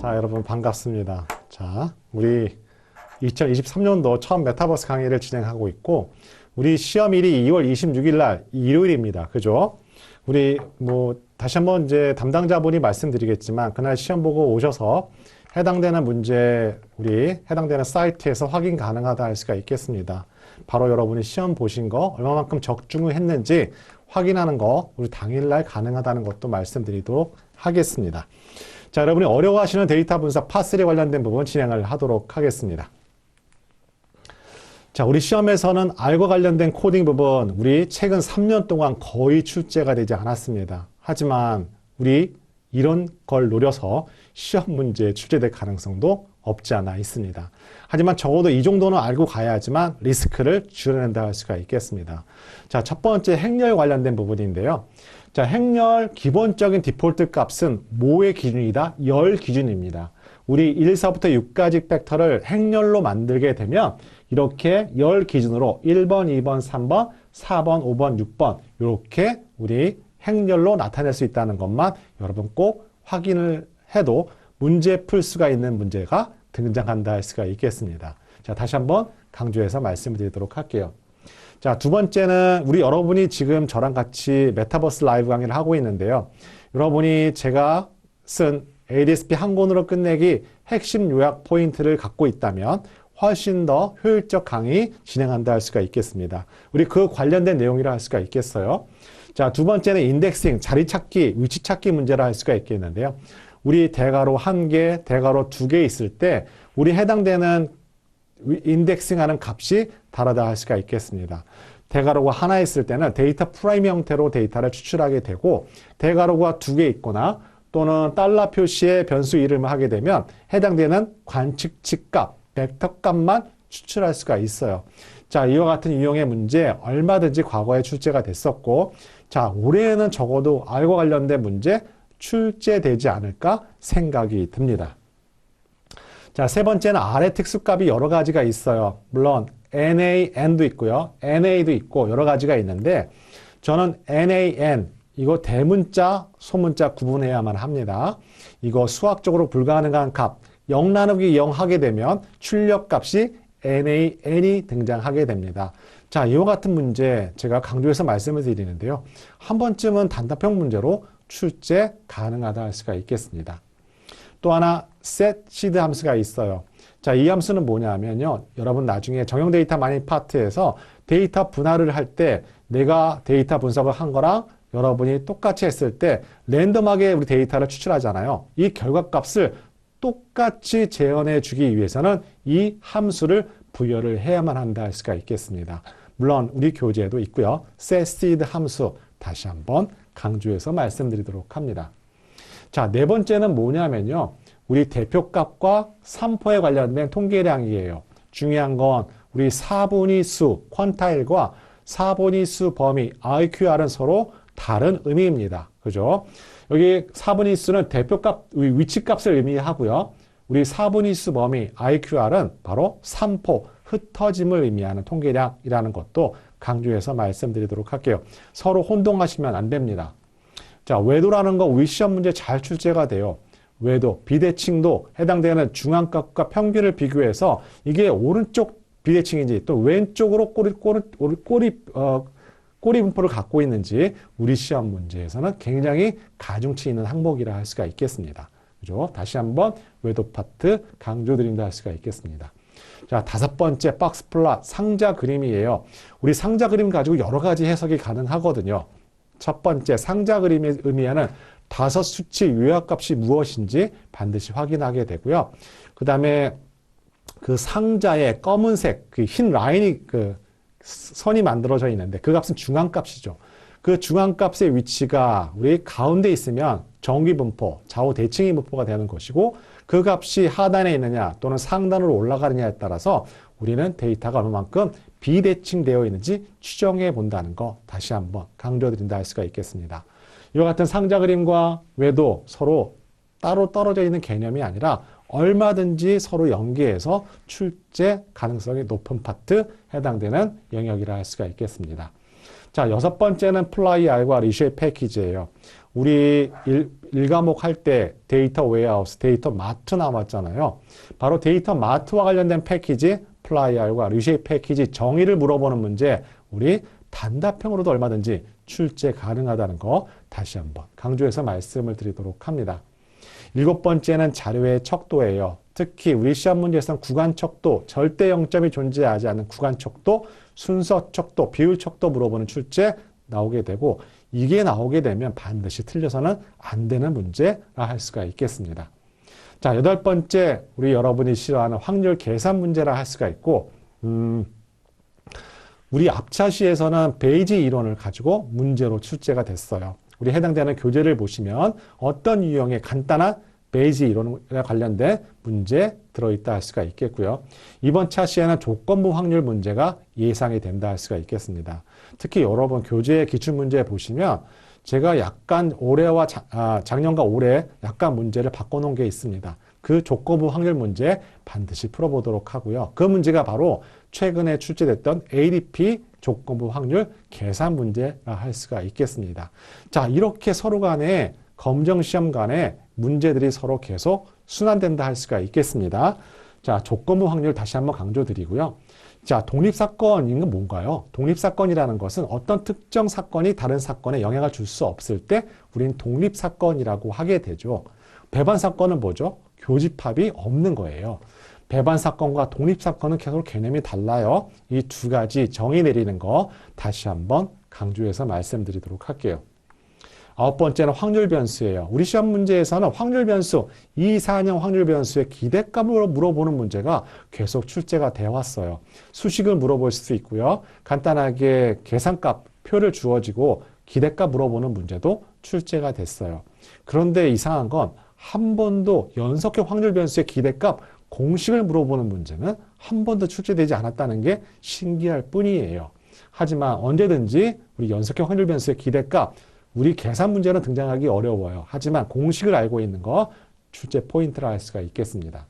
자, 여러분 반갑습니다. 자, 우리 2023년도 처음 메타버스 강의를 진행하고 있고, 우리 시험일이 2월 26일 날 일요일입니다. 그죠? 우리 다시 한번 이제 담당자분이 말씀드리겠지만, 그날 시험 보고 오셔서 해당되는 문제, 우리 해당되는 사이트에서 확인 가능하다 할 수가 있겠습니다. 바로 여러분이 시험 보신 거 얼마만큼 적중을 했는지 확인하는 거 우리 당일날 가능하다는 것도 말씀드리도록 하겠습니다. 자, 여러분이 어려워하시는 데이터 분석 파3 관련된 부분 진행을 하도록 하겠습니다. 자, 우리 시험에서는 R과 관련된 코딩 부분 우리 최근 3년 동안 거의 출제가 되지 않았습니다. 하지만 우리 이런 걸 노려서 시험 문제에 출제될 가능성도 없지 않아 있습니다. 하지만 적어도 이 정도는 알고 가야지만 리스크를 줄여낸다 할 수가 있겠습니다. 자, 첫 번째 행렬 관련된 부분인데요. 자, 행렬 기본적인 디폴트 값은 뭐의 기준이다? 열 기준입니다. 우리 1서부터 6까지 벡터를 행렬로 만들게 되면 이렇게 열 기준으로 1번, 2번, 3번, 4번, 5번, 6번 이렇게 우리 행렬로 나타낼 수 있다는 것만 여러분 꼭 확인을 해도 문제 풀 수가 있는 문제가 등장한다 할 수가 있겠습니다. 자, 다시 한번 강조해서 말씀을 드리도록 할게요. 자, 두 번째는 우리 여러분이 지금 저랑 같이 메타버스 라이브 강의를 하고 있는데요. 여러분이 제가 쓴 ADSP 한 권으로 끝내기 핵심 요약 포인트를 갖고 있다면 훨씬 더 효율적 강의 진행한다 할 수가 있겠습니다. 우리 그 관련된 내용이라 할 수가 있겠어요. 자, 두 번째는 인덱싱, 자리 찾기, 위치 찾기 문제라 할 수가 있겠는데요. 우리 대괄호 1개, 대괄호 2개 있을 때 우리 해당되는 인덱싱하는 값이 다르다 할 수가 있겠습니다. 대괄호가 하나 있을 때는 데이터 프레임 형태로 데이터를 추출하게 되고, 대괄호가 2개 있거나 또는 달러 표시의 변수 이름을 하게 되면 해당되는 관측치 값, 벡터 값만 추출할 수가 있어요. 자, 이와 같은 유형의 문제 얼마든지 과거에 출제가 됐었고, 자, 올해에는 적어도 R과 관련된 문제 출제되지 않을까 생각이 듭니다. 자, 세 번째는 R의 특수값이 여러 가지가 있어요. 물론 NaN도 있고요. NA도 있고 여러 가지가 있는데 저는 NaN 이거 대문자, 소문자 구분해야만 합니다. 이거 수학적으로 불가능한 값 0 나누기 0 하게 되면 출력값이 NaN이 등장하게 됩니다. 자, 이와 같은 문제 제가 강조해서 말씀을 드리는데요. 한 번쯤은 단답형 문제로 출제 가능하다 할 수가 있겠습니다. 또 하나 setSeed 함수가 있어요. 자, 이 함수는 뭐냐면요. 여러분 나중에 정형 데이터 마이닝 파트에서 데이터 분할을 할 때 내가 데이터 분석을 한 거랑 여러분이 똑같이 했을 때 랜덤하게 우리 데이터를 추출하잖아요. 이 결과값을 똑같이 재현해 주기 위해서는 이 함수를 부여를 해야만 한다 할 수가 있겠습니다. 물론 우리 교재에도 있고요. setSeed 함수 다시 한번 강조해서 말씀드리도록 합니다. 자, 네 번째는 뭐냐면요. 우리 대표값과 산포에 관련된 통계량이에요. 중요한 건 우리 사분위수 퀀타일과 사분위수 범위 IQR은 서로 다른 의미입니다. 그죠? 여기 사분위수는 대표값, 위치값을 의미하고요. 우리 사분위수 범위 IQR은 바로 산포, 흩어짐을 의미하는 통계량이라는 것도 강조해서 말씀드리도록 할게요. 서로 혼동하시면 안 됩니다. 자, 외도라는 거 우리 시험 문제 잘 출제가 돼요. 외도, 비대칭도 해당되는 중앙값과 평균을 비교해서 이게 오른쪽 비대칭인지 또 왼쪽으로 꼬리 분포를 갖고 있는지 우리 시험 문제에서는 굉장히 가중치 있는 항목이라 할 수가 있겠습니다. 그죠? 다시 한번 외도 파트 강조드린다 할 수가 있겠습니다. 자, 다섯 번째 박스 플롯 상자 그림이에요. 우리 상자 그림 가지고 여러 가지 해석이 가능하거든요. 첫 번째 상자 그림이 의미하는 다섯 수치 요약값이 무엇인지 반드시 확인하게 되고요. 그 다음에 그 상자에 검은색 그 흰 라인이 선이 만들어져 있는데 그 값은 중앙값이죠. 그 중앙값의 위치가 우리 가운데 있으면 정기분포, 좌우 대칭이 분포가 되는 것이고 그 값이 하단에 있느냐 또는 상단으로 올라가느냐에 따라서 우리는 데이터가 얼마만큼 비대칭되어 있는지 추정해 본다는 거 다시 한번 강조드린다 할 수가 있겠습니다. 이와 같은 상자 그림과 외도 서로 따로 떨어져 있는 개념이 아니라 얼마든지 서로 연계해서 출제 가능성이 높은 파트 해당되는 영역이라 할 수가 있겠습니다. 자, 여섯 번째는 플라이알과 리쉐이 패키지예요. 우리 1과목 할 때 데이터 웨어하우스, 데이터 마트 나왔잖아요. 바로 데이터 마트와 관련된 패키지, 플라이알과 리쉐이 패키지 정의를 물어보는 문제, 우리 단답형으로도 얼마든지 출제 가능하다는 거 다시 한번 강조해서 말씀을 드리도록 합니다. 일곱 번째는 자료의 척도예요. 특히 우리 시험 문제에서는 구간 척도, 절대 0점이 존재하지 않는 구간 척도, 순서 척도, 비율 척도 물어보는 출제 나오게 되고, 이게 나오게 되면 반드시 틀려서는 안 되는 문제라 할 수가 있겠습니다. 자, 여덟 번째, 우리 여러분이 싫어하는 확률 계산 문제라 할 수가 있고, 우리 앞차시에서는 베이지 이론을 가지고 문제로 출제가 됐어요. 우리 해당되는 교재를 보시면 어떤 유형의 간단한 베이지 이론에 관련된 문제 들어있다 할 수가 있겠고요. 이번 차시에는 조건부 확률 문제가 예상이 된다 할 수가 있겠습니다. 특히 여러분 교재 기출문제 보시면 제가 약간 올해와 작년과 올해 약간 문제를 바꿔놓은 게 있습니다. 그 조건부 확률 문제 반드시 풀어보도록 하고요. 그 문제가 바로 최근에 출제됐던 ADP 조건부 확률 계산 문제라 할 수가 있겠습니다. 자, 이렇게 서로 간에 검정시험 간에 문제들이 서로 계속 순환된다 할 수가 있겠습니다. 자, 조건부 확률 다시 한번 강조드리고요. 자, 독립사건인 건 뭔가요? 독립사건이라는 것은 어떤 특정 사건이 다른 사건에 영향을 줄 수 없을 때 우리는 독립사건이라고 하게 되죠. 배반사건은 뭐죠? 교집합이 없는 거예요. 배반사건과 독립사건은 계속 개념이 달라요. 이 두 가지 정의 내리는 거 다시 한번 강조해서 말씀드리도록 할게요. 아홉 번째는 확률 변수예요. 우리 시험 문제에서는 확률 변수, 2, 4년 확률 변수의 기대값으로 물어보는 문제가 계속 출제가 되어 왔어요. 수식을 물어볼 수 있고요. 간단하게 계산값, 표를 주어지고 기대값 물어보는 문제도 출제가 됐어요. 그런데 이상한 건 한 번도 연속형 확률 변수의 기대값, 공식을 물어보는 문제는 한 번도 출제되지 않았다는 게 신기할 뿐이에요. 하지만 언제든지 우리 연속형 확률 변수의 기대값, 우리 계산 문제는 등장하기 어려워요. 하지만 공식을 알고 있는 거 출제 포인트라 할 수가 있겠습니다.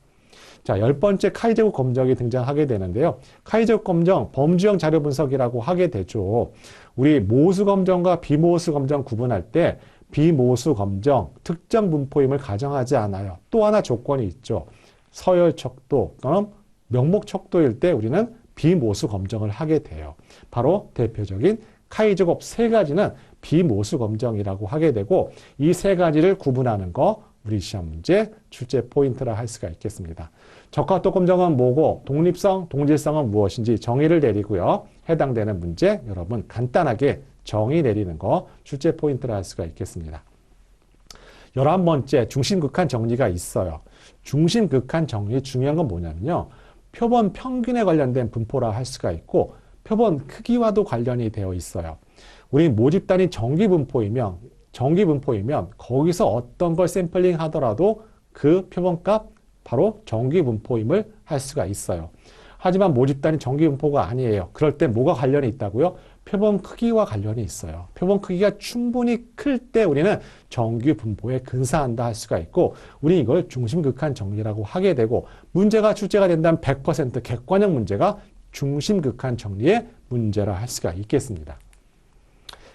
자, 열 번째 카이제곱 검정이 등장하게 되는데요. 카이제곱 검정, 범주형 자료 분석이라고 하게 되죠. 우리 모수 검정과 비모수 검정 구분할 때 비모수 검정, 특정 분포임을 가정하지 않아요. 또 하나 조건이 있죠. 서열 척도 또는 명목 척도일 때 우리는 비모수 검정을 하게 돼요. 바로 대표적인 카이제곱 세 가지는 비모수 검정이라고 하게 되고, 이 세 가지를 구분하는 거 우리 시험 문제 출제 포인트라 할 수가 있겠습니다. 적합도 검정은 뭐고 독립성, 동질성은 무엇인지 정의를 내리고요. 해당되는 문제 여러분 간단하게 정의 내리는 거 출제 포인트라 할 수가 있겠습니다. 11번째 중심극한 정리가 있어요. 중심극한 정리 중요한 건 뭐냐면요. 표본 평균에 관련된 분포라 할 수가 있고 표본 크기와도 관련이 되어 있어요. 우리 모집단이 정기분포이면 거기서 어떤 걸 샘플링 하더라도 그 표본값 바로 정기분포임을 할 수가 있어요. 하지만 모집단이 정기분포가 아니에요. 그럴 때 뭐가 관련이 있다고요? 표본 크기와 관련이 있어요. 표본 크기가 충분히 클 때 우리는 정기분포에 근사한다 할 수가 있고, 우리 이걸 중심극한 정리라고 하게 되고, 문제가 출제가 된다면 100% 객관형 문제가 중심극한 정리의 문제라 할 수가 있겠습니다.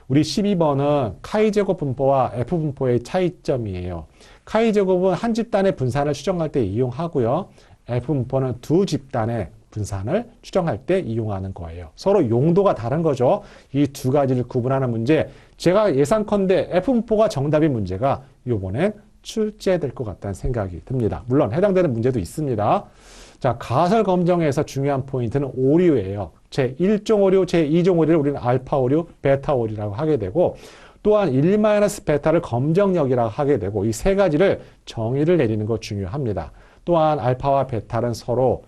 우리 12번은 카이제곱 분포와 F분포의 차이점이에요. 카이제곱은 한 집단의 분산을 추정할 때 이용하고요. F분포는 두 집단의 분산을 추정할 때 이용하는 거예요. 서로 용도가 다른 거죠. 이 두 가지를 구분하는 문제. 제가 예상컨대 F분포가 정답인 문제가 이번엔 출제될 것 같다는 생각이 듭니다. 물론 해당되는 문제도 있습니다. 자, 가설 검정에서 중요한 포인트는 오류예요. 제1종 오류, 제2종 오류를 우리는 알파 오류, 베타 오류라고 하게 되고, 또한 1-베타를 검정력이라고 하게 되고, 이 세 가지를 정의를 내리는 거 중요합니다. 또한 알파와 베타는 서로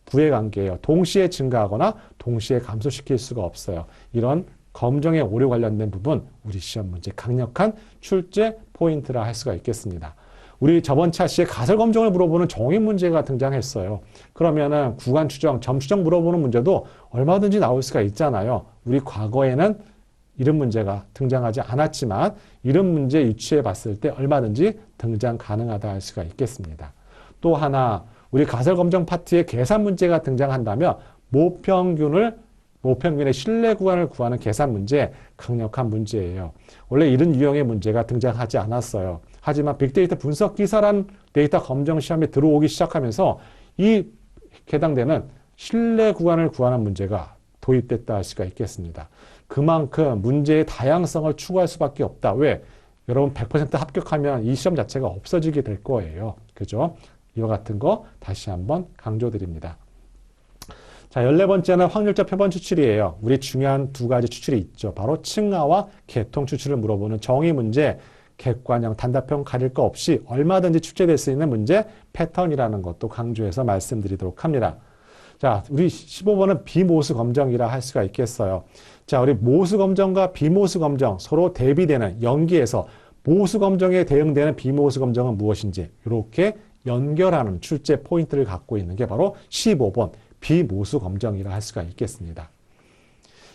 부의 관계예요. 동시에 증가하거나 동시에 감소시킬 수가 없어요. 이런 검정의 오류 관련된 부분 우리 시험 문제 강력한 출제 포인트라 할 수가 있겠습니다. 우리 저번 차시에 가설 검정을 물어보는 정의 문제가 등장했어요. 그러면은 구간 추정, 점 추정 물어보는 문제도 얼마든지 나올 수가 있잖아요. 우리 과거에는 이런 문제가 등장하지 않았지만 이런 문제 유추해 봤을 때 얼마든지 등장 가능하다 할 수가 있겠습니다. 또 하나 우리 가설 검정 파트에 계산 문제가 등장한다면 모평균을 모평균의 신뢰 구간을 구하는 계산 문제, 강력한 문제예요. 원래 이런 유형의 문제가 등장하지 않았어요. 하지만 빅데이터 분석 기사란 데이터 검정 시험에 들어오기 시작하면서 이 해당되는 신뢰 구간을 구하는 문제가 도입됐다 할 수가 있겠습니다. 그만큼 문제의 다양성을 추구할 수밖에 없다. 왜? 여러분 100% 합격하면 이 시험 자체가 없어지게 될 거예요. 그죠? 이와 같은 거 다시 한번 강조드립니다. 자, 14번째는 확률적 표본 추출이에요. 우리 중요한 두 가지 추출이 있죠. 바로 층하와 계통 추출을 물어보는 정의 문제, 객관형, 단답형 가릴 거 없이 얼마든지 출제될 수 있는 문제, 패턴이라는 것도 강조해서 말씀드리도록 합니다. 자, 우리 15번은 비모수 검정이라 할 수가 있겠어요. 자, 우리 모수 검정과 비모수 검정 서로 대비되는 연기에서 모수 검정에 대응되는 비모수 검정은 무엇인지 이렇게 연결하는 출제 포인트를 갖고 있는 게 바로 15번 비모수 검정이라 할 수가 있겠습니다.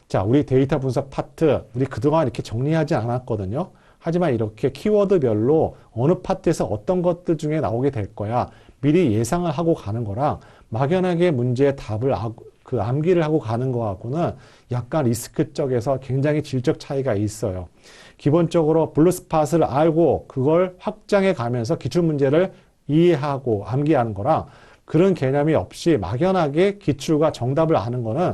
자, 우리 데이터 분석 파트 우리 그동안 이렇게 정리하지 않았거든요. 하지만 이렇게 키워드별로 어느 파트에서 어떤 것들 중에 나오게 될 거야 미리 예상을 하고 가는 거랑 막연하게 문제의 답을 암기를 하고 가는 거하고는 약간 리스크적에서 굉장히 질적 차이가 있어요. 기본적으로 블루스팟을 알고 그걸 확장해 가면서 기출문제를 이해하고 암기하는 거랑 그런 개념이 없이 막연하게 기출과 정답을 아는 거는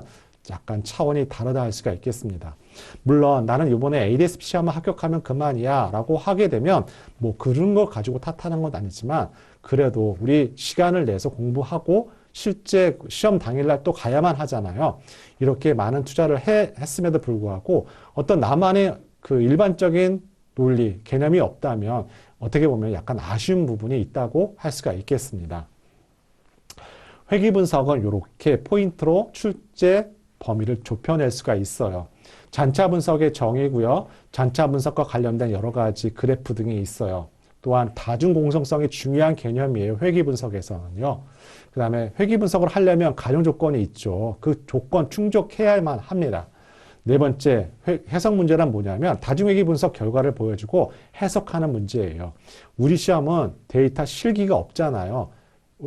약간 차원이 다르다 할 수가 있겠습니다. 물론 나는 이번에 ADS-B 시험을 합격하면 그만이야 라고 하게 되면 뭐 그런 거 가지고 탓하는 건 아니지만 그래도 우리 시간을 내서 공부하고 실제 시험 당일날 또 가야만 하잖아요. 이렇게 많은 투자를 했음에도 불구하고 어떤 나만의 그 일반적인 논리, 개념이 없다면 어떻게 보면 약간 아쉬운 부분이 있다고 할 수가 있겠습니다. 회귀 분석은 이렇게 포인트로 출제 범위를 좁혀낼 수가 있어요. 잔차 분석의 정의고요. 잔차 분석과 관련된 여러 가지 그래프 등이 있어요. 또한 다중공정성이 중요한 개념이에요. 회귀 분석에서는요. 그 다음에 회귀 분석을 하려면 가정 조건이 있죠. 그 조건 충족해야만 합니다. 네 번째, 해석 문제란 뭐냐면 다중회귀 분석 결과를 보여주고 해석하는 문제예요. 우리 시험은 데이터 실기가 없잖아요.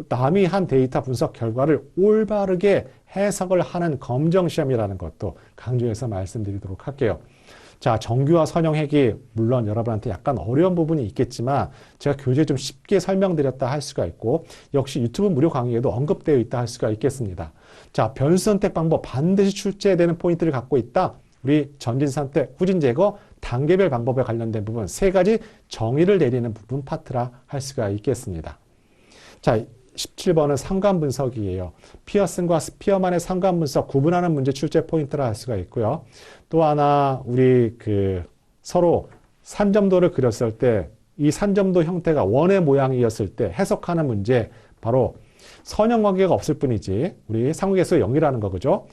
남이 한 데이터 분석 결과를 올바르게 해석을 하는 검정시험이라는 것도 강조해서 말씀드리도록 할게요. 자, 정규와 선형회귀 물론 여러분한테 약간 어려운 부분이 있겠지만 제가 교재에 좀 쉽게 설명드렸다 할 수가 있고 역시 유튜브 무료 강의에도 언급되어 있다 할 수가 있겠습니다. 자, 변수 선택 방법 반드시 출제되는 포인트를 갖고 있다. 우리 전진 선택, 후진 제거, 단계별 방법에 관련된 부분 세 가지 정의를 내리는 부분 파트라 할 수가 있겠습니다. 자, 17번은 상관 분석이에요. 피어슨과 스피어만의 상관 분석 구분하는 문제 출제 포인트라 할 수가 있고요. 또 하나 우리 서로 산점도를 그렸을 때 이 산점도 형태가 원의 모양이었을 때 해석하는 문제 바로 선형 관계가 없을 뿐이지 우리 상호계수의 0이라는 거 그죠?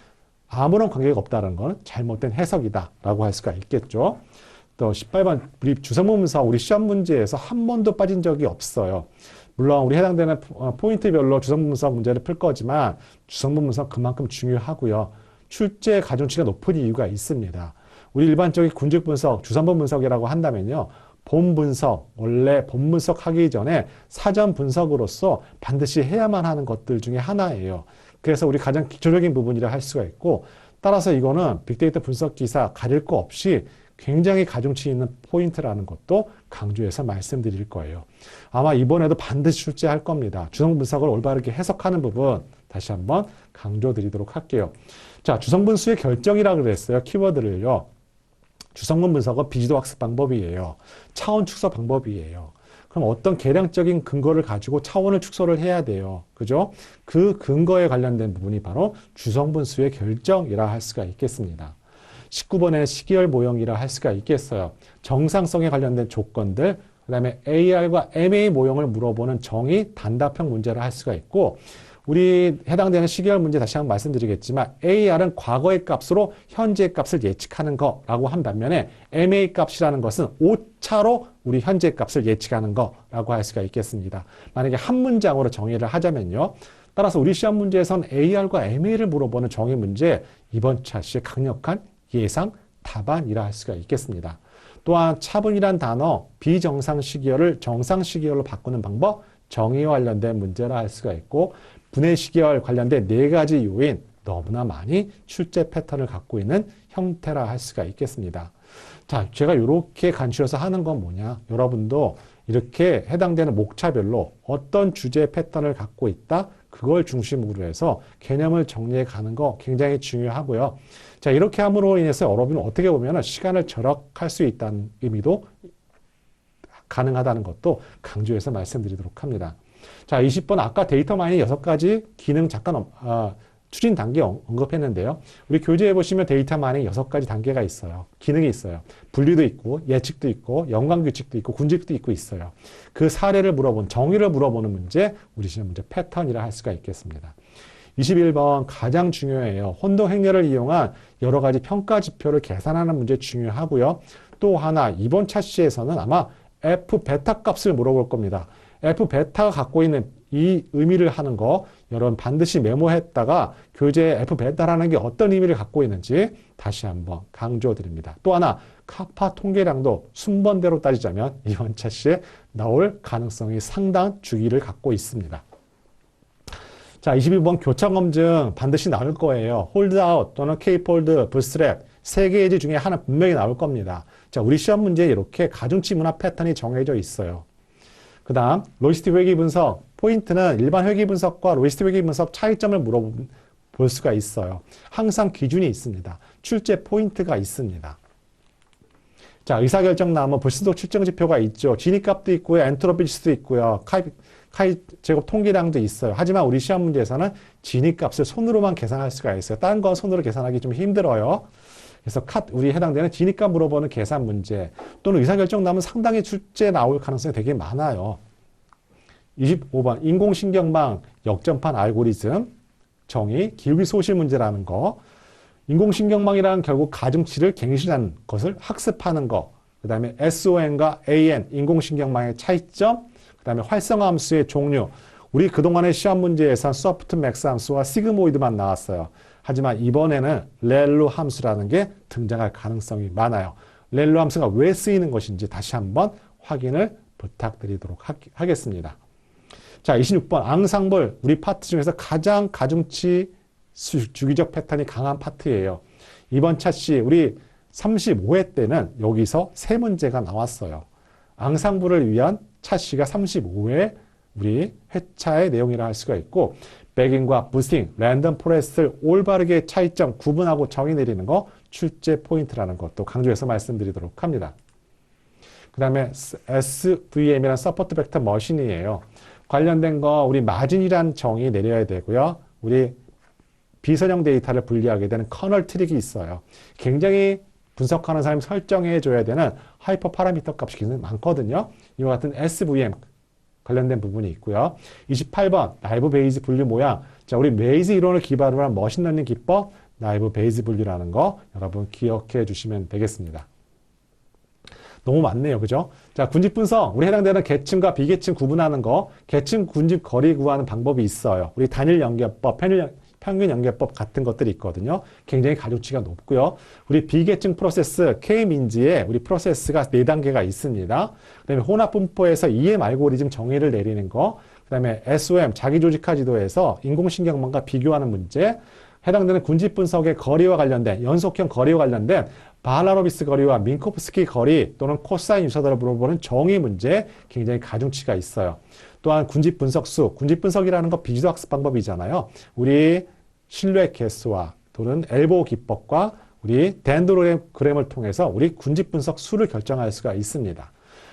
아무런 관계가 없다는 건 잘못된 해석이다라고 할 수가 있겠죠. 또 18번 우리 주성분 분석 우리 시험 문제에서 한 번도 빠진 적이 없어요. 물론 우리 해당되는 포인트별로 주성분 분석 문제를 풀 거지만 주성분 분석 그만큼 중요하고요. 출제 가중치가 높은 이유가 있습니다. 우리 일반적인 군직 분석, 주성분 분석이라고 한다면요. 본 분석, 원래 본 분석하기 전에 사전 분석으로서 반드시 해야만 하는 것들 중에 하나예요. 그래서 우리 가장 기초적인 부분이라 할 수가 있고 따라서 이거는 빅데이터 분석 기사 가릴 거 없이 굉장히 가중치 있는 포인트라는 것도 강조해서 말씀드릴 거예요. 아마 이번에도 반드시 출제할 겁니다. 주성 분석을 올바르게 해석하는 부분 다시 한번 강조드리도록 할게요. 자, 주성분 수의 결정이라고 그랬어요. 키워드를요. 주성분 분석은 비지도 학습 방법이에요. 차원 축소 방법이에요. 그럼 어떤 계량적인 근거를 가지고 차원을 축소를 해야 돼요. 그죠? 그 근거에 관련된 부분이 바로 주성분 수의 결정이라 할 수가 있겠습니다. 19번에는 시계열 모형이라 할 수가 있겠어요. 정상성에 관련된 조건들, 그 다음에 AR과 MA 모형을 물어보는 정의 단답형 문제를 할 수가 있고 우리 해당되는 시계열 문제 다시 한번 말씀드리겠지만 AR은 과거의 값으로 현재의 값을 예측하는 거라고 한 반면에 MA 값이라는 것은 오차로 우리 현재 값을 예측하는 거라고 할 수가 있겠습니다. 만약에 한 문장으로 정의를 하자면요. 따라서 우리 시험 문제에서는 AR과 MA를 물어보는 정의 문제 이번 차시의 강력한 예상 답안이라 할 수가 있겠습니다. 또한 차분이란 단어 비정상 시계열을 정상 시계열로 바꾸는 방법 정의와 관련된 문제라 할 수가 있고 분해 시계열 관련된 네 가지 요인 너무나 많이 출제 패턴을 갖고 있는 형태라 할 수가 있겠습니다. 자, 제가 이렇게 간추려서 하는 건 뭐냐? 여러분도 이렇게 해당되는 목차별로 어떤 주제 패턴을 갖고 있다? 그걸 중심으로 해서 개념을 정리해 가는 거 굉장히 중요하고요. 자, 이렇게 함으로 인해서 여러분은 어떻게 보면 시간을 절약할 수 있다는 의미도 가능하다는 것도 강조해서 말씀드리도록 합니다. 자, 20번 아까 데이터 마이닝 6가지 기능 잠깐 추진 단계 언급했는데요. 우리 교재에 보시면 데이터 마이닝 6가지 단계가 있어요. 기능이 있어요. 분류도 있고 예측도 있고 연관규칙도 있고 군집도 있고 있어요. 그 사례를 정의를 물어보는 문제, 우리 시험 문제 패턴이라 할 수가 있겠습니다. 21번 가장 중요해요. 혼동 행렬을 이용한 여러 가지 평가 지표를 계산하는 문제 중요하고요. 또 하나 이번 차시에서는 아마 F 베타 값을 물어볼 겁니다. F 베타가 갖고 있는 이 의미를 하는 거 여러분 반드시 메모했다가 교재에 F 베타라는 게 어떤 의미를 갖고 있는지 다시 한번 강조드립니다. 또 하나 카파 통계량도 순번대로 따지자면 이번 차시에 나올 가능성이 상당한 주기를 갖고 있습니다. 자, 22번 교차검증 반드시 나올 거예요. 홀드아웃 또는 K폴드, 불스랩 세 개의 예제 중에 하나 분명히 나올 겁니다. 자, 우리 시험 문제에 이렇게 가중치 문화 패턴이 정해져 있어요. 그 다음 로이스티 회귀 분석 포인트는 일반 회귀 분석과 로이스티 회귀 분석 차이점을 물어볼 수가 있어요. 항상 기준이 있습니다. 출제 포인트가 있습니다. 자, 의사결정나무 불순도 측정 지표가 있죠. 진입값도 있고요. 엔트로피 지수도 있고요. 카이 제곱 통계량도 있어요. 하지만 우리 시험 문제에서는 진입값을 손으로만 계산할 수가 있어요. 다른 건 손으로 계산하기 좀 힘들어요. 그래서 우리 해당되는 진입값 물어보는 계산 문제 또는 의사결정나무는 상당히 출제 나올 가능성이 되게 많아요. 25번 인공신경망 역전판 알고리즘 정의 기울기 소실 문제라는 거. 인공신경망이라는 결국 가중치를 갱신하는 것을 학습하는 거. 그 다음에 SON과 AN 인공신경망의 차이점. 그 다음에 활성화 함수의 종류. 우리 그동안의 시험 문제에선 소프트맥스 함수와 시그모이드만 나왔어요. 하지만 이번에는 렐로 함수라는 게 등장할 가능성이 많아요. 렐로 함수가 왜 쓰이는 것인지 다시 한번 확인을 부탁드리도록 하겠습니다. 자, 26번 앙상블 우리 파트 중에서 가장 가중치 주기적 패턴이 강한 파트예요. 이번 차시 우리 35회 때는 여기서 세 문제가 나왔어요. 앙상블을 위한 차시가 35회 우리 회차의 내용이라 할 수가 있고 백인과 부스팅, 랜덤 포레스트를 올바르게 차이점 구분하고 정의 내리는 거 출제 포인트라는 것도 강조해서 말씀드리도록 합니다. 그 다음에 SVM이란 서포트 벡터 머신이에요. 관련된 거 우리 마진이란 정의 내려야 되고요. 우리 비선형 데이터를 분리하게 되는 커널 트릭이 있어요. 굉장히 분석하는 사람이 설정해 줘야 되는 하이퍼 파라미터 값이 굉장히 많거든요. 이와 같은 SVM 관련된 부분이 있고요. 28번 나이브 베이즈 분류 모양. 자, 우리 메이즈 이론을 기반으로 한 머신러닝 기법 나이브 베이즈 분류라는 거 여러분 기억해 주시면 되겠습니다. 너무 많네요. 그죠? 자, 군집 분석. 우리 해당되는 계층과 비계층 구분하는 거. 계층 군집 거리 구하는 방법이 있어요. 우리 단일 연계법, 평균 연계법 같은 것들이 있거든요. 굉장히 가중치가 높고요. 우리 비계층 프로세스, K민지에 우리 프로세스가 4단계가 있습니다. 그 다음에 혼합 분포에서 EM 알고리즘 정의를 내리는 거. 그 다음에 SOM, 자기조직화 지도에서 인공신경망과 비교하는 문제. 해당되는 군집 분석의 거리와 관련된, 연속형 거리와 관련된 바하라노비스 거리와 민코프스키 거리 또는 코사인 유사도를 물어보는 정의 문제 굉장히 가중치가 있어요. 또한 군집 분석수, 군집 분석이라는 거 비지도 학습 방법이잖아요. 우리 신뢰 개수와 또는 엘보 기법과 우리 덴드로그램을 통해서 우리 군집 분석 수를 결정할 수가 있습니다.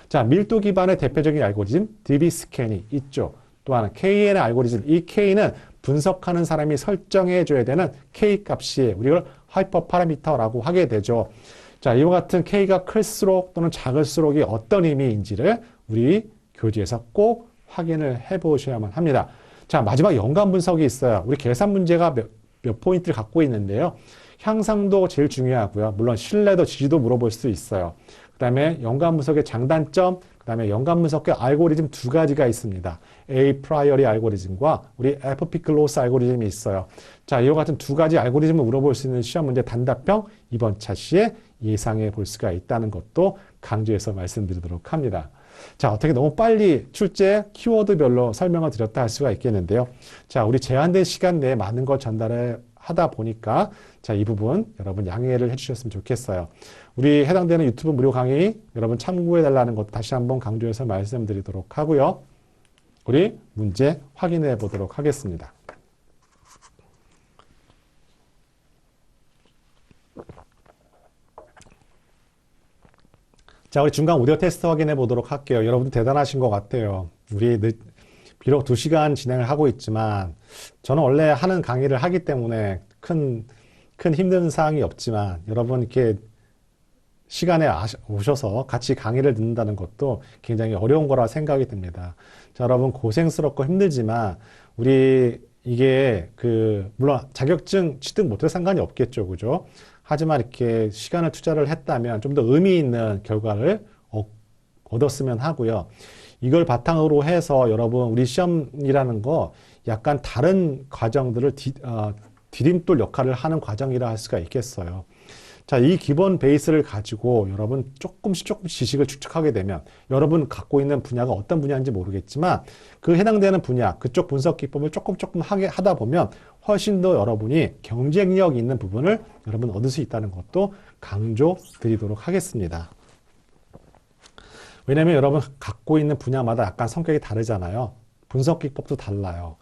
자, 밀도 기반의 대표적인 알고리즘 DB 스캔이 있죠. 또한 KN의 알고리즘, 이 K는 분석하는 사람이 설정해 줘야 되는 K 값이 우리가 하이퍼 파라미터라고 하게 되죠. 자, 이와 같은 K가 클수록 또는 작을수록이 어떤 의미인지를 우리 교재에서 꼭 확인을 해 보셔야만 합니다. 자, 마지막 연관 분석이 있어요. 우리 계산 문제가 몇 포인트를 갖고 있는데요. 향상도 제일 중요하고요. 물론 신뢰도 지지도 물어볼 수 있어요. 그 다음에 연관 분석의 장단점, 그 다음에 연관 분석의 알고리즘 2가지가 있습니다. A 프라이어리 알고리즘과 우리 FP 클로스 알고리즘이 있어요. 자, 이와 같은 2가지 알고리즘을 물어볼 수 있는 시험 문제 단답형 이번 차시에 예상해 볼 수가 있다는 것도 강조해서 말씀드리도록 합니다. 자, 어떻게 너무 빨리 출제 키워드별로 설명을 드렸다 할 수가 있겠는데요. 자, 우리 제한된 시간 내에 많은 걸 전달해 하다 보니까 자, 이 부분 여러분 양해를 해주셨으면 좋겠어요. 우리 해당되는 유튜브 무료 강의 여러분 참고해달라는 것 다시 한번 강조해서 말씀드리도록 하고요. 우리 문제 확인해 보도록 하겠습니다. 자, 우리 중간 오디오 테스트 확인해 보도록 할게요. 여러분들 대단하신 것 같아요. 우리 비록 2시간 진행을 하고 있지만 저는 원래 하는 강의를 하기 때문에 큰 힘든 사항이 없지만 여러분 이렇게 시간에 오셔서 같이 강의를 듣는다는 것도 굉장히 어려운 거라 생각이 듭니다. 자, 여러분 고생스럽고 힘들지만 우리 이게 물론 자격증 취득 못해도 상관이 없겠죠. 그죠? 하지만 이렇게 시간을 투자를 했다면 좀 더 의미 있는 결과를 얻었으면 하고요. 이걸 바탕으로 해서 여러분 우리 시험이라는 거 약간 다른 과정들을 디딤돌 역할을 하는 과정이라 할 수가 있겠어요. 자, 이 기본 베이스를 가지고 여러분 조금씩 지식을 축적하게 되면 여러분 갖고 있는 분야가 어떤 분야인지 모르겠지만 그 해당되는 분야, 그쪽 분석 기법을 조금 하다 보면 훨씬 더 여러분이 경쟁력 있는 부분을 여러분 얻을 수 있다는 것도 강조 드리도록 하겠습니다. 왜냐하면 여러분 갖고 있는 분야마다 약간 성격이 다르잖아요. 분석 기법도 달라요.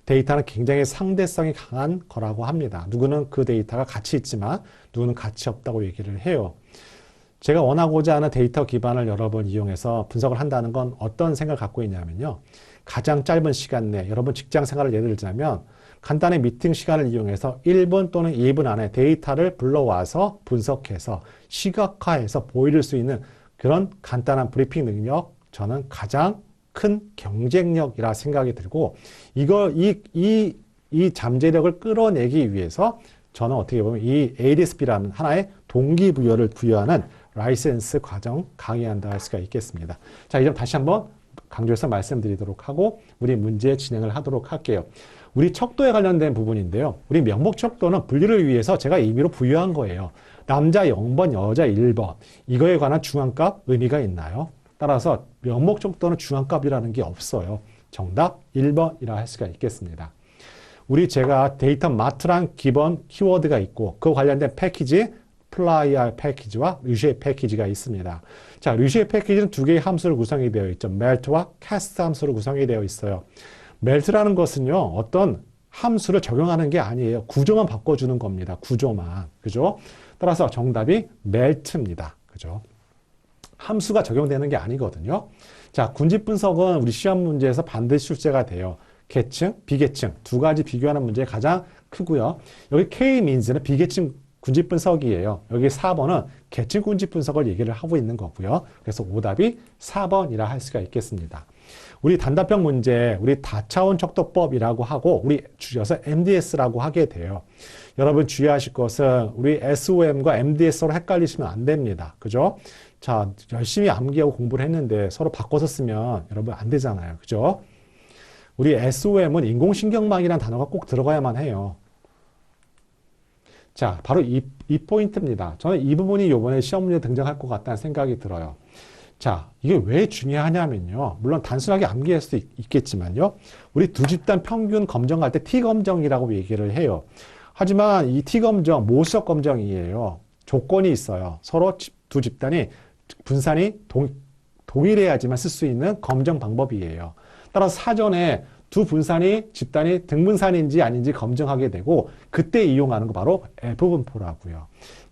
데이터는 굉장히 상대성이 강한 거라고 합니다. 누구는 그 데이터가 가치 있지만 누구는 가치 없다고 얘기를 해요. 제가 원하고자 하는 데이터 기반을 여러 번 이용해서 분석을 한다는 건 어떤 생각을 갖고 있냐면요. 가장 짧은 시간 내 여러분 직장 생활을 예를 들자면 간단한 미팅 시간을 이용해서 1분 또는 2분 안에 데이터를 불러와서 분석해서 시각화해서 보여줄 수 있는 그런 간단한 브리핑 능력 저는 가장 큰 경쟁력이라 생각이 들고 이 잠재력을 끌어내기 위해서 저는 어떻게 보면 이 ADSB라는 하나의 동기부여를 부여하는 라이센스 과정 강의한다 할 수가 있겠습니다. 자, 이 점 다시 한번 강조해서 말씀드리도록 하고 우리 문제 진행을 하도록 할게요. 우리 척도에 관련된 부분인데요. 우리 명목 척도는 분류를 위해서 제가 임의로 부여한 거예요. 남자 0번, 여자 1번. 이거에 관한 중앙값 의미가 있나요? 따라서 명목 척도는 중앙값이라는 게 없어요. 정답 1번이라 할 수가 있겠습니다. 제가 데이터 마트란 기본 키워드가 있고 그 관련된 패키지 플라이알 패키지와 류시의 패키지가 있습니다. 자, 류시의 패키지는 두 개의 함수로 구성이 되어 있죠. 멜트와 캐스트 함수로 구성이 되어 있어요. 멜트라는 것은요, 어떤 함수를 적용하는 게 아니에요. 구조만 바꿔주는 겁니다. 구조만. 그죠? 따라서 정답이 멜트입니다. 그죠? 함수가 적용되는 게 아니거든요. 자, 군집 분석은 우리 시험 문제에서 반드시 출제가 돼요. 계층, 비계층 두 가지 비교하는 문제 가장 크고요. 여기 K-means는 비계층 군집 분석이에요. 여기 4번은 계층 군집 분석을 얘기를 하고 있는 거고요. 그래서 오답이 4번이라 할 수가 있겠습니다. 우리 단답형 문제, 우리 다차원 척도법이라고 하고 우리 줄여서 MDS라고 하게 돼요. 여러분 주의하실 것은 우리 SOM과 MDS로 헷갈리시면 안 됩니다. 그죠? 자, 열심히 암기하고 공부를 했는데 서로 바꿔서 쓰면 여러분 안 되잖아요. 그죠? 우리 SOM은 인공신경망이라는 단어가 꼭 들어가야만 해요. 자, 바로 이 포인트입니다. 저는 이 부분이 이번에 시험 문제에 등장할 것 같다는 생각이 들어요. 자, 이게 왜 중요하냐면요. 물론 단순하게 암기할 수도 있겠지만요. 우리 두 집단 평균 검정할 때 T검정이라고 얘기를 해요. 하지만 이 T검정, 모수적 검정이에요. 조건이 있어요. 서로 두 집단이 분산이 동일해야지만 쓸 수 있는 검정 방법이에요. 따라서 사전에 두 분산이 집단이 등분산인지 아닌지 검증하게 되고 그때 이용하는 거 바로 F분포라고요.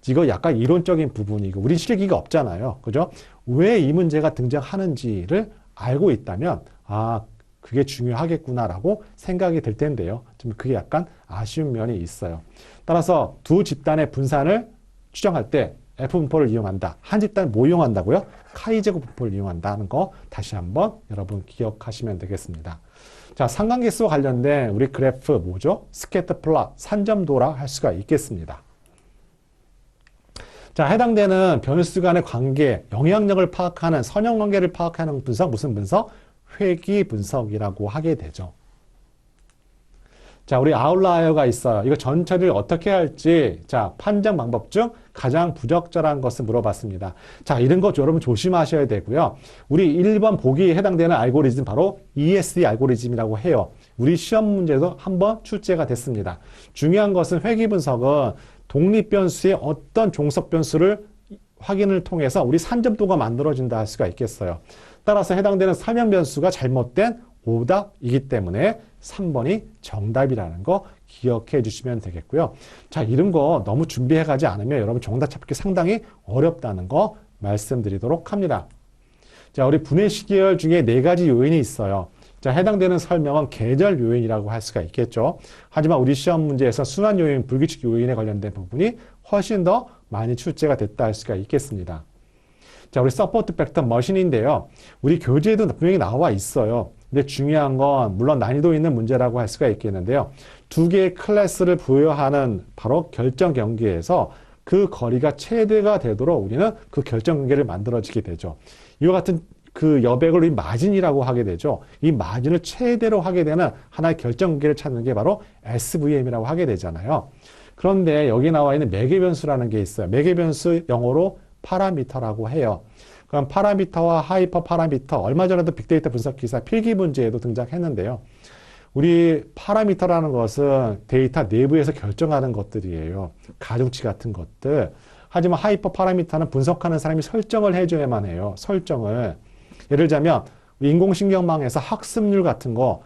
이거 약간 이론적인 부분이고 우린 실기가 없잖아요. 그죠? 왜 이 문제가 등장하는지를 알고 있다면 아, 그게 중요하겠구나라고 생각이 들 텐데요. 좀 그게 약간 아쉬운 면이 있어요. 따라서 두 집단의 분산을 추정할 때 F분포를 이용한다. 한 집단 뭐 이용한다고요? 카이제곱 분포를 이용한다는 거 다시 한번 여러분 기억하시면 되겠습니다. 자, 상관계수와 관련된 우리 그래프 뭐죠? 스캐터 플롯, 산점도라 할 수가 있겠습니다. 자, 해당되는 변수 간의 관계, 영향력을 파악하는 선형관계를 파악하는 분석, 무슨 분석? 회귀 분석이라고 하게 되죠. 자, 우리 아웃라이어가 있어요. 이거 전처리를 어떻게 할지, 자, 판정 방법 중 가장 부적절한 것을 물어봤습니다. 자, 이런 것 여러분 조심하셔야 되고요. 우리 1번 보기에 해당되는 알고리즘 바로 ESD 알고리즘이라고 해요. 우리 시험 문제도 한번 출제가 됐습니다. 중요한 것은 회귀 분석은 독립변수의 어떤 종속변수를 확인을 통해서 우리 산접도가 만들어진다 할 수가 있겠어요. 따라서 해당되는 설명변수가 잘못된 오답이기 때문에 3번이 정답이라는 거 기억해 주시면 되겠고요. 자, 이런 거 너무 준비해 가지 않으면 여러분 정답 찾기 상당히 어렵다는 거 말씀드리도록 합니다. 자, 우리 분해 시계열 중에 4가지 요인이 있어요. 자, 해당되는 설명은 계절 요인이라고 할 수가 있겠죠. 하지만 우리 시험 문제에서 순환 요인, 불규칙 요인에 관련된 부분이 훨씬 더 많이 출제가 됐다 할 수가 있겠습니다. 자, 우리 서포트 팩터 머신인데요. 우리 교재에도 분명히 나와 있어요. 근데 중요한 건 물론 난이도 있는 문제라고 할 수가 있겠는데요. 2개의 클래스를 부여하는 바로 결정 경계에서 그 거리가 최대가 되도록 우리는 그 결정 경계를 만들어지게 되죠. 이와 같은 그 여백을 마진이라고 하게 되죠. 이 마진을 최대로 하게 되는 하나의 결정 경계를 찾는 게 바로 SVM이라고 하게 되잖아요. 그런데 여기 나와 있는 매개 변수라는 게 있어요. 매개 변수 영어로 파라미터라고 해요. 그럼 파라미터와 하이퍼 파라미터, 얼마 전에도 빅데이터 분석 기사 필기 문제에도 등장했는데요. 우리 파라미터라는 것은 데이터 내부에서 결정하는 것들이에요. 가중치 같은 것들. 하지만 하이퍼 파라미터는 분석하는 사람이 설정을 해줘야만 해요. 설정을. 예를 들자면 인공신경망에서 학습률 같은 거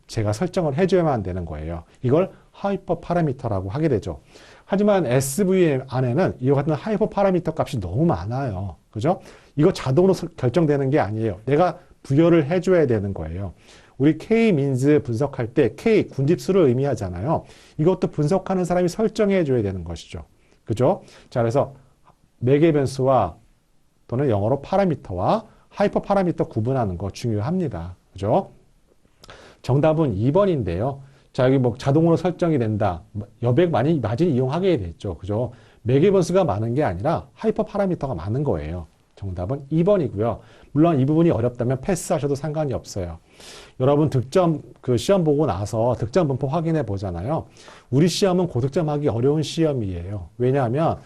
제가 설정을 해줘야만 되는 거예요. 이걸 하이퍼 파라미터라고 하게 되죠. 하지만 SVM 안에는 이와 같은 하이퍼 파라미터 값이 너무 많아요. 그죠? 이거 자동으로 결정되는 게 아니에요. 내가 부여를 해줘야 되는 거예요. 우리 K-민즈 분석할 때 K 군집수를 의미하잖아요. 이것도 분석하는 사람이 설정해 줘야 되는 것이죠. 그죠? 자, 그래서 매개 변수와 또는 영어로 파라미터와 하이퍼 파라미터 구분하는 거 중요합니다. 그죠? 정답은 2번인데요. 자, 여기 뭐 자동으로 설정이 된다. 여백 마진 이용하게 됐죠. 그죠? 매개 변수가 많은 게 아니라 하이퍼 파라미터가 많은 거예요. 정답은 2번이고요. 물론 이 부분이 어렵다면 패스하셔도 상관이 없어요. 여러분 시험 보고 나서 득점 분포 확인해 보잖아요. 우리 시험은 고득점하기 어려운 시험이에요. 왜냐하면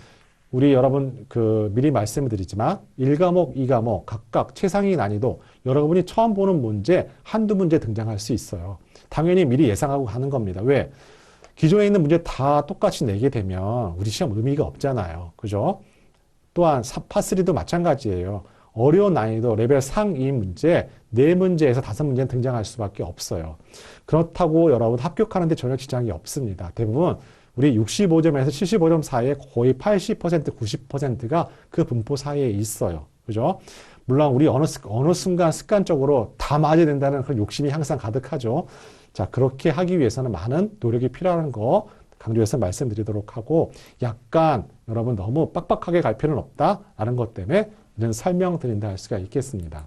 우리 여러분 미리 말씀을 드리지만 1과목, 2과목 각각 최상위 난이도 여러분이 처음 보는 문제 한두 문제 등장할 수 있어요. 당연히 미리 예상하고 가는 겁니다. 왜? 기존에 있는 문제 다 똑같이 내게 되면 우리 시험 의미가 없잖아요. 그죠? 또한 파3도 마찬가지예요. 어려운 난이도 레벨 상위 문제 4문제에서 5문제는 등장할 수밖에 없어요. 그렇다고 여러분 합격하는데 전혀 지장이 없습니다. 대부분 우리 65점에서 75점 사이에 거의 80%, 90%가 그 분포 사이에 있어요. 그죠? 물론 우리 어느 순간 습관적으로 다 맞아야 된다는 그런 욕심이 항상 가득하죠. 자, 그렇게 하기 위해서는 많은 노력이 필요한 거 강조해서 말씀드리도록 하고 약간 여러분 너무 빡빡하게 갈 필요는 없다라는 것 때문에 이런 설명드린다 할 수가 있겠습니다.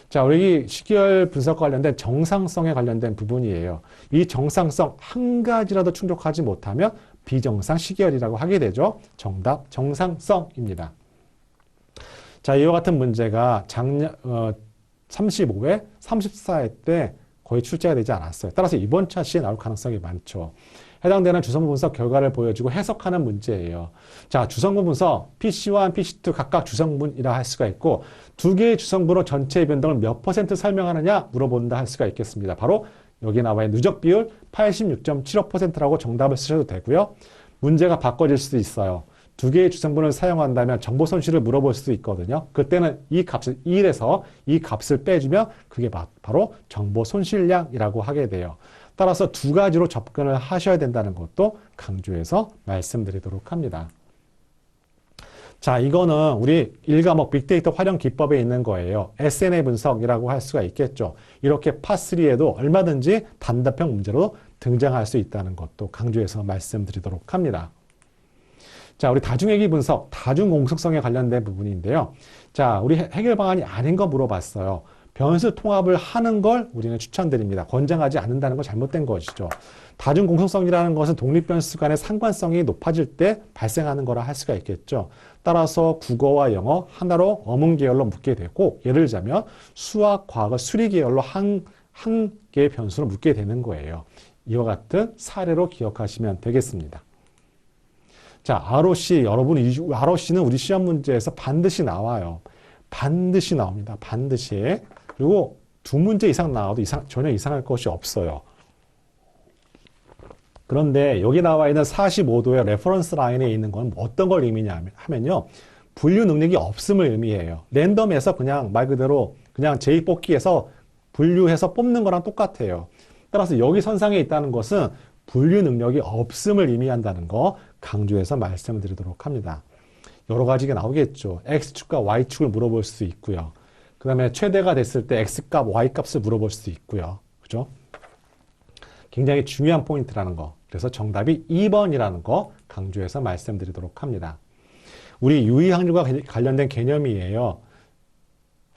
자, 우리 시계열 분석 관련된 정상성에 관련된 부분이에요. 이 정상성 한 가지라도 충족하지 못하면 비정상 시계열이라고 하게 되죠. 정답 정상성입니다. 자, 이와 같은 문제가 작년 35회, 34회 때 거의 출제가 되지 않았어요. 따라서 이번 차시에 나올 가능성이 많죠. 해당되는 주성분 분석 결과를 보여주고 해석하는 문제예요. 자, 주성분 분석 PC1, PC2 각각 주성분이라 할 수가 있고 2개의 주성분으로 전체의 변동을 몇 % 설명하느냐 물어본다 할 수가 있겠습니다. 바로 여기 나와 있는 누적 비율 86.75%라고 정답을 쓰셔도 되고요. 문제가 바꿔질 수도 있어요. 2개의 주성분을 사용한다면 정보 손실을 물어볼 수도 있거든요. 그때는 이 값을 1에서 이 값을 빼주면 그게 바로 정보 손실량이라고 하게 돼요. 따라서 2가지로 접근을 하셔야 된다는 것도 강조해서 말씀드리도록 합니다. 자, 이거는 우리 1과목 빅데이터 활용 기법에 있는 거예요. SNA 분석이라고 할 수가 있겠죠. 이렇게 파3에도 얼마든지 단답형 문제로 등장할 수 있다는 것도 강조해서 말씀드리도록 합니다. 자, 우리 다중얘기 분석, 다중공석성에 관련된 부분인데요. 자, 우리 해결 방안이 아닌 거 물어봤어요. 변수 통합을 하는 걸 우리는 추천드립니다. 권장하지 않는다는 건 잘못된 것이죠. 다중공석성이라는 것은 독립변수 간의 상관성이 높아질 때 발생하는 거라 할 수가 있겠죠. 따라서 국어와 영어 하나로 어문 계열로 묶게 되고 예를 들자면 수학, 과학을 수리 계열로 한 개의 변수로 묶게 되는 거예요. 이와 같은 사례로 기억하시면 되겠습니다. 자, ROC, 여러분, ROC는 우리 시험 문제에서 반드시 나와요. 반드시 나옵니다. 반드시. 그리고 2문제 이상 나와도 전혀 이상할 것이 없어요. 그런데 여기 나와 있는 45도의 레퍼런스 라인에 있는 건 어떤 걸 의미냐 하면요. 분류 능력이 없음을 의미해요. 랜덤에서 그냥 말 그대로 그냥 제이뽑기에서 분류해서 뽑는 거랑 똑같아요. 따라서 여기 선상에 있다는 것은 분류 능력이 없음을 의미한다는 거 강조해서 말씀을 드리도록 합니다. 여러 가지가 나오겠죠. X축과 Y축을 물어볼 수 있고요. 그 다음에 최대가 됐을 때 X값, Y값을 물어볼 수 있고요. 그죠? 굉장히 중요한 포인트라는 거. 그래서 정답이 2번이라는 거 강조해서 말씀드리도록 합니다. 우리 유의확률과 관련된 개념이에요.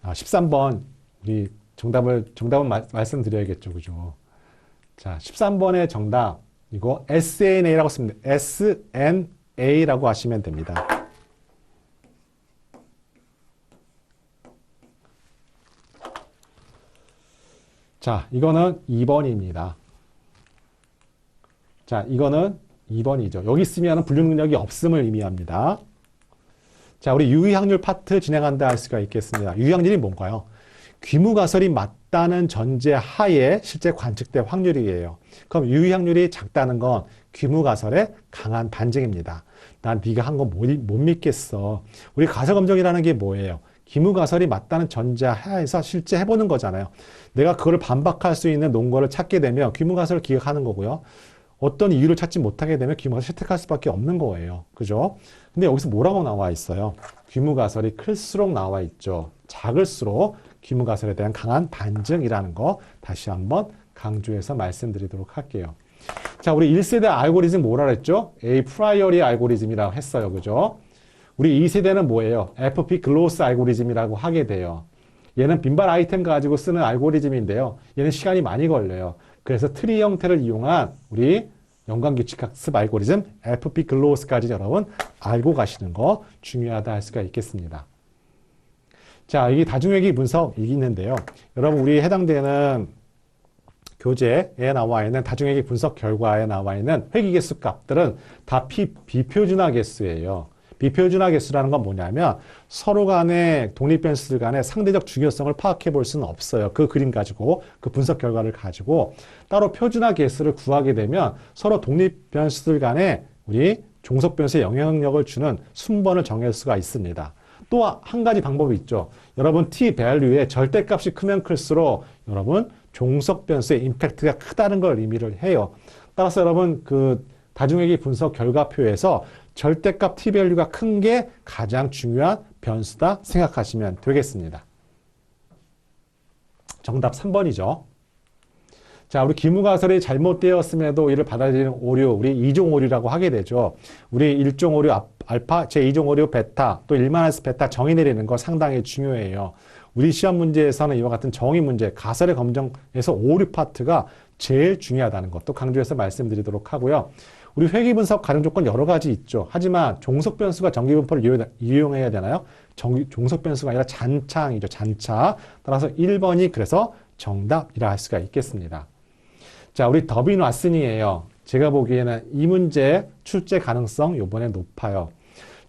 13번, 우리 정답은 말씀드려야겠죠. 그죠? 자, 13번의 정답, 이거 SNA라고 씁니다. SNA라고 하시면 됩니다. 자, 이거는 2번입니다. 자, 이거는 2번이죠. 여기 쓰면 분류 능력이 없음을 의미합니다. 자, 우리 유의확률 파트 진행한다 할 수가 있겠습니다. 유의확률이 뭔가요? 귀무가설이 맞다는 전제 하에 실제 관측될 확률이에요. 그럼 유의확률이 작다는 건 귀무가설의 강한 반증입니다. 난 네가 한 거 못 믿겠어. 우리 가설검정이라는 게 뭐예요? 귀무가설이 맞다는 전제 하에서 실제 해보는 거잖아요. 내가 그걸 반박할 수 있는 논거를 찾게 되면 귀무가설을 기억하는 거고요. 어떤 이유를 찾지 못하게 되면 귀무가설을 채택할 수밖에 없는 거예요. 그죠? 근데 여기서 뭐라고 나와 있어요? 귀무가설이 클수록 나와 있죠. 작을수록 귀무가설에 대한 강한 반증이라는 거 다시 한번 강조해서 말씀드리도록 할게요. 자, 우리 1세대 알고리즘 뭐라 그랬죠? A 프라이어리 알고리즘이라고 했어요. 그죠? 우리 2세대는 뭐예요? FP 글로스 알고리즘이라고 하게 돼요. 얘는 빈발 아이템 가지고 쓰는 알고리즘인데요. 얘는 시간이 많이 걸려요. 그래서 트리 형태를 이용한 우리 연관규칙학습 알고리즘 FP 글로스까지 여러분 알고 가시는 거 중요하다 할 수가 있겠습니다. 자, 이게 다중회귀 분석이 있는데요. 여러분, 우리 해당되는 교재에 나와 있는 다중회귀 분석 결과에 나와 있는 회귀개수 값들은 다 비표준화 개수예요. 비표준화 개수라는 건 뭐냐면 서로 간의 독립변수들 간의 상대적 중요성을 파악해 볼 수는 없어요. 그 그림 가지고, 그 분석 결과를 가지고 따로 표준화 개수를 구하게 되면 서로 독립변수들 간에 우리 종속변수의 영향력을 주는 순번을 정할 수가 있습니다. 또 한 가지 방법이 있죠. 여러분 t 밸류의 절대값이 크면 클수록 여러분 종속변수의 임팩트가 크다는 걸 의미를 해요. 따라서 여러분 그 다중회귀 분석 결과표에서 절대값 t 밸류가 큰 게 가장 중요한 변수다 생각하시면 되겠습니다. 정답 3번이죠. 자, 우리 기무가설이 잘못되었음에도 이를 받아들이는 오류, 우리 2종 오류라고 하게 되죠. 우리 1종 오류 알파, 제2종 오류 베타, 또 1-베타 베타 정의 내리는 거 상당히 중요해요. 우리 시험 문제에서는 이와 같은 정의 문제, 가설의 검정에서 오류 파트가 제일 중요하다는 것도 강조해서 말씀드리도록 하고요. 우리 회귀분석 가능 조건 여러 가지 있죠. 하지만 종속변수가 정기분포를 이용해야 되나요? 종속변수가 아니라 잔차항이죠. 잔차. 따라서 1번이 그래서 정답이라 할 수가 있겠습니다. 자, 우리 더빈 왓슨이에요. 제가 보기에는 이 문제 출제 가능성 이번에 높아요.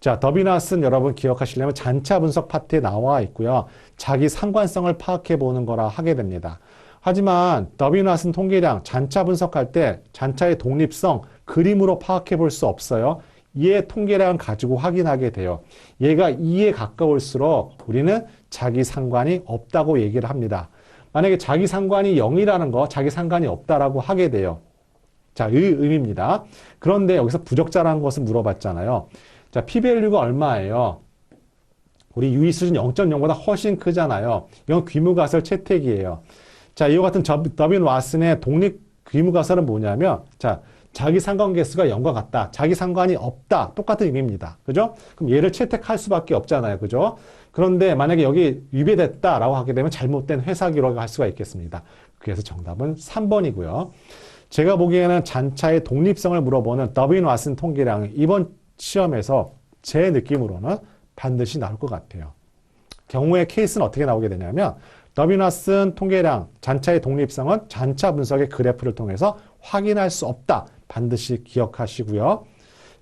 자, 더빈 왓슨 여러분 기억하시려면 잔차 분석 파트에 나와 있고요. 자기 상관성을 파악해 보는 거라 하게 됩니다. 하지만 더빈 왓슨 통계량 잔차 분석할 때 잔차의 독립성 그림으로 파악해 볼 수 없어요. 얘 통계량 가지고 확인하게 돼요. 얘가 2에 가까울수록 우리는 자기 상관이 없다고 얘기를 합니다. 만약에 자기 상관이 0이라는 거, 자기 상관이 없다라고 하게 돼요. 자, 이 의미입니다. 그런데 여기서 부적절한 것을 물어봤잖아요. 자, p-밸류가 얼마예요? 우리 유의 수준 0.0보다 훨씬 크잖아요. 이건 귀무가설 채택이에요. 자, 이와 같은 더빈 왓슨의 독립 귀무가설은 뭐냐면, 자, 자기 상관 개수가 0과 같다. 자기 상관이 없다. 똑같은 의미입니다. 그죠? 그럼 얘를 채택할 수밖에 없잖아요. 그죠? 그런데 만약에 여기 위배됐다라고 하게 되면 잘못된 회사기록을 할 수가 있겠습니다. 그래서 정답은 3번이고요. 제가 보기에는 잔차의 독립성을 물어보는 더빈 왓슨 통계량이 이번 시험에서 제 느낌으로는 반드시 나올 것 같아요. 경우의 케이스는 어떻게 나오게 되냐면 더빈 왓슨 통계량, 잔차의 독립성은 잔차 분석의 그래프를 통해서 확인할 수 없다. 반드시 기억하시고요.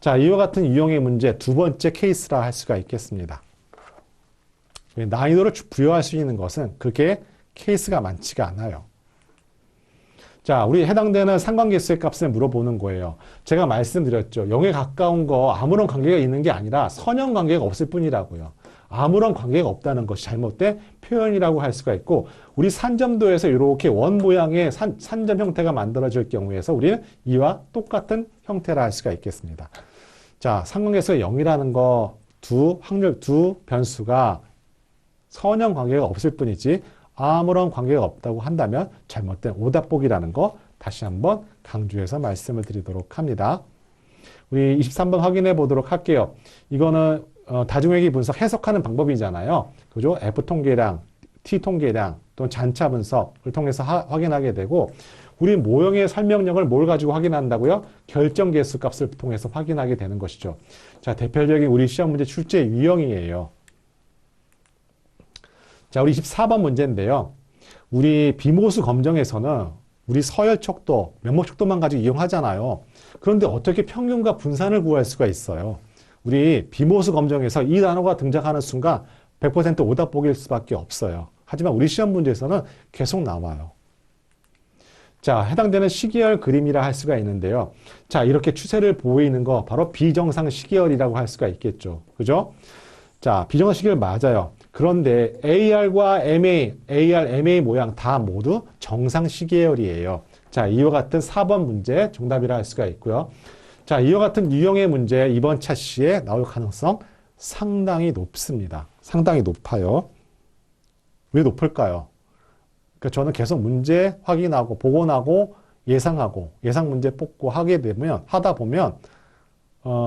자, 이와 같은 유형의 문제 두 번째 케이스라 할 수가 있겠습니다. 난이도를 부여할 수 있는 것은 그렇게 케이스가 많지가 않아요. 자, 우리 해당되는 상관계수의 값을 물어보는 거예요. 제가 말씀드렸죠. 0에 가까운 거 아무런 관계가 있는 게 아니라 선형 관계가 없을 뿐이라고요. 아무런 관계가 없다는 것이 잘못된 표현이라고 할 수가 있고, 우리 산점도에서 이렇게 원 모양의 산점 형태가 만들어질 경우에서 우리는 이와 똑같은 형태라 할 수가 있겠습니다. 자, 상관계수가 0이라는 거 확률 두 변수가 선형 관계가 없을 뿐이지 아무런 관계가 없다고 한다면 잘못된 오답보기라는 거 다시 한번 강조해서 말씀을 드리도록 합니다. 우리 23번 확인해 보도록 할게요. 이거는 다중회귀 분석 해석하는 방법이잖아요. 그죠? F통계량, T통계량 또는 잔차 분석을 통해서 확인하게 되고, 우리 모형의 설명력을 뭘 가지고 확인한다고요? 결정계수 값을 통해서 확인하게 되는 것이죠. 자, 대표적인 우리 시험 문제 출제 유형이에요. 자, 우리 24번 문제인데요. 우리 비모수 검정에서는 우리 서열 척도, 면목 척도만 가지고 이용하잖아요. 그런데 어떻게 평균과 분산을 구할 수가 있어요? 우리 비모수 검정에서 이 단어가 등장하는 순간 100% 오답 보기일 수밖에 없어요. 하지만 우리 시험 문제에서는 계속 나와요. 자, 해당되는 시계열 그림이라 할 수가 있는데요. 자, 이렇게 추세를 보이는 거 바로 비정상 시계열이라고 할 수가 있겠죠. 그죠? 자, 비정상 시계열 맞아요. 그런데 AR과 MA, AR, MA 모양 다 모두 정상 시계열이에요. 자, 이와 같은 4번 문제 정답이라 할 수가 있고요. 자, 이와 같은 유형의 문제 이번 차시에 나올 가능성 상당히 높습니다. 상당히 높아요. 왜 높을까요? 그러니까 저는 계속 문제 확인하고 복원하고 예상하고 예상 문제 뽑고 하다 보면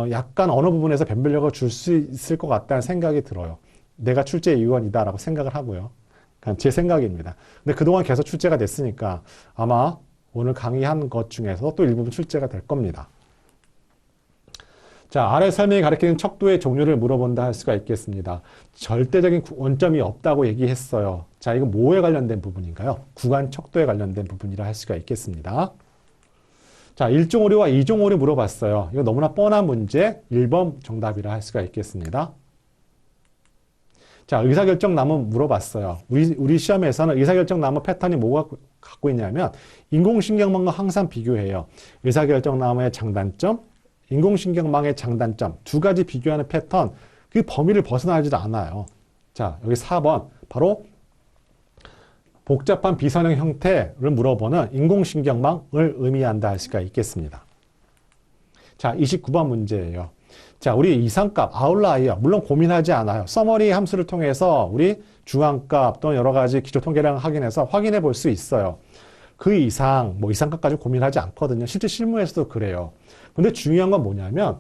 약간 어느 부분에서 변별력을 줄 수 있을 것 같다는 생각이 들어요. 내가 출제 위원이다라고 생각을 하고요. 그냥 제 생각입니다. 근데 그동안 계속 출제가 됐으니까 아마 오늘 강의한 것 중에서 또 일부분 출제가 될 겁니다. 자, 아래 설명이 가리키는 척도의 종류를 물어본다 할 수가 있겠습니다. 절대적인 원점이 없다고 얘기했어요. 자, 이거 뭐에 관련된 부분인가요? 구간 척도에 관련된 부분이라 할 수가 있겠습니다. 자, 1종 오류와 2종 오류 물어봤어요. 이거 너무나 뻔한 문제 1번 정답이라 할 수가 있겠습니다. 자, 의사결정나무 물어봤어요. 우리 시험에서는 의사결정나무 패턴이 뭐가 갖고 있냐면 인공신경망과 항상 비교해요. 의사결정나무의 장단점, 인공신경망의 장단점 두 가지 비교하는 패턴, 그 범위를 벗어나지도 않아요. 자, 여기 4번 바로 복잡한 비선형 형태를 물어보는 인공신경망을 의미한다 할 수가 있겠습니다. 자, 29번 문제예요. 자, 우리 이상값, 아웃라이어, 물론 고민하지 않아요. 서머리 함수를 통해서 우리 중앙값 또는 여러 가지 기초통계량을 확인해서 확인해 볼 수 있어요. 그 이상, 이상값까지 고민하지 않거든요. 실제 실무에서도 그래요. 근데 중요한 건 뭐냐면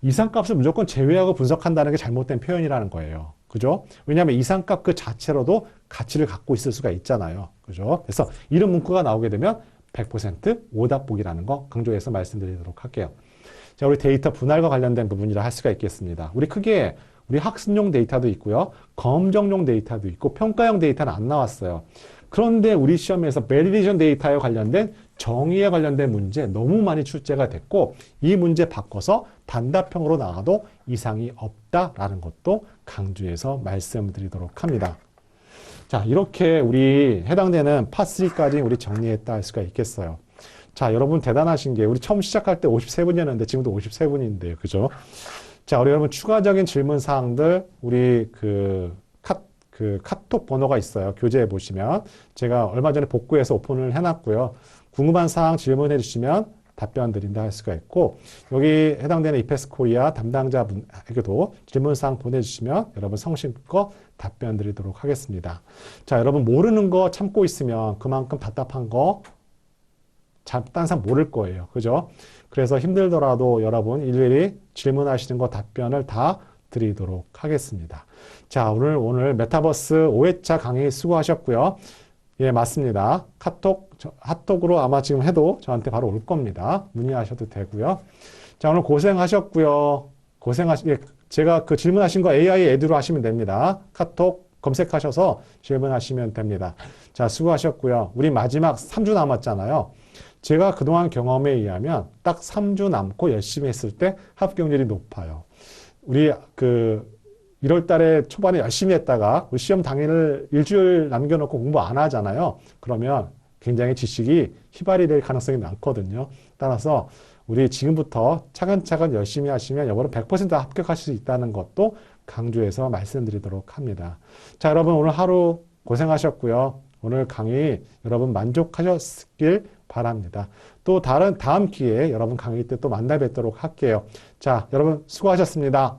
이상값을 무조건 제외하고 분석한다는 게 잘못된 표현이라는 거예요. 그죠? 왜냐하면 이상값 그 자체로도 가치를 갖고 있을 수가 있잖아요. 그죠? 그래서 이런 문구가 나오게 되면 100% 오답보기라는 거 강조해서 말씀드리도록 할게요. 자, 우리 데이터 분할과 관련된 부분이라 할 수가 있겠습니다. 우리 크게 우리 학습용 데이터도 있고요. 검정용 데이터도 있고 평가용 데이터는 안 나왔어요. 그런데 우리 시험에서 베리데이션 데이터에 관련된 정의에 관련된 문제 너무 많이 출제가 됐고, 이 문제 바꿔서 단답형으로 나와도 이상이 없다라는 것도 강조해서 말씀드리도록 합니다. 자, 이렇게 우리 해당되는 파3까지 우리 정리했다 할 수가 있겠어요. 자, 여러분 대단하신 게 우리 처음 시작할 때 53분이었는데 지금도 53분인데요. 그죠? 자, 우리 여러분 추가적인 질문 사항들 우리 카톡 번호가 있어요. 교재에 보시면 제가 얼마 전에 복구해서 오픈을 해놨고요. 궁금한 사항 질문해 주시면 답변 드린다 할 수가 있고, 여기 해당되는 이페스 코리아 담당자분에게도 질문 사항 보내주시면 여러분 성심껏 답변 드리도록 하겠습니다. 자, 여러분 모르는 거 참고 있으면 그만큼 답답한 거 딴 사람 모를 거예요. 그죠? 그래서 힘들더라도 여러분 일일이 질문하시는 거 답변을 다 드리도록 하겠습니다. 자, 오늘 메타버스 5회차 강의 수고하셨고요. 예, 맞습니다. 핫톡으로 아마 지금 해도 저한테 바로 올 겁니다. 문의하셔도 되고요. 자, 오늘 고생하셨고요. 제가 그 질문하신 거 AI 에듀로 하시면 됩니다. 카톡 검색하셔서 질문하시면 됩니다. 자, 수고하셨고요. 우리 마지막 3주 남았잖아요. 제가 그동안 경험에 의하면 딱 3주 남고 열심히 했을 때 합격률이 높아요. 우리 1월 달에 초반에 열심히 했다가 시험 당일을 일주일 남겨놓고 공부 안 하잖아요. 그러면 굉장히 지식이 휘발이 될 가능성이 많거든요. 따라서 우리 지금부터 차근차근 열심히 하시면 여러분 100% 합격하실 수 있다는 것도 강조해서 말씀드리도록 합니다. 자, 여러분 오늘 하루 고생하셨고요. 오늘 강의 여러분 만족하셨길 바랍니다. 또 다음 기회에 여러분 강의 때 또 만나 뵙도록 할게요. 자, 여러분 수고하셨습니다.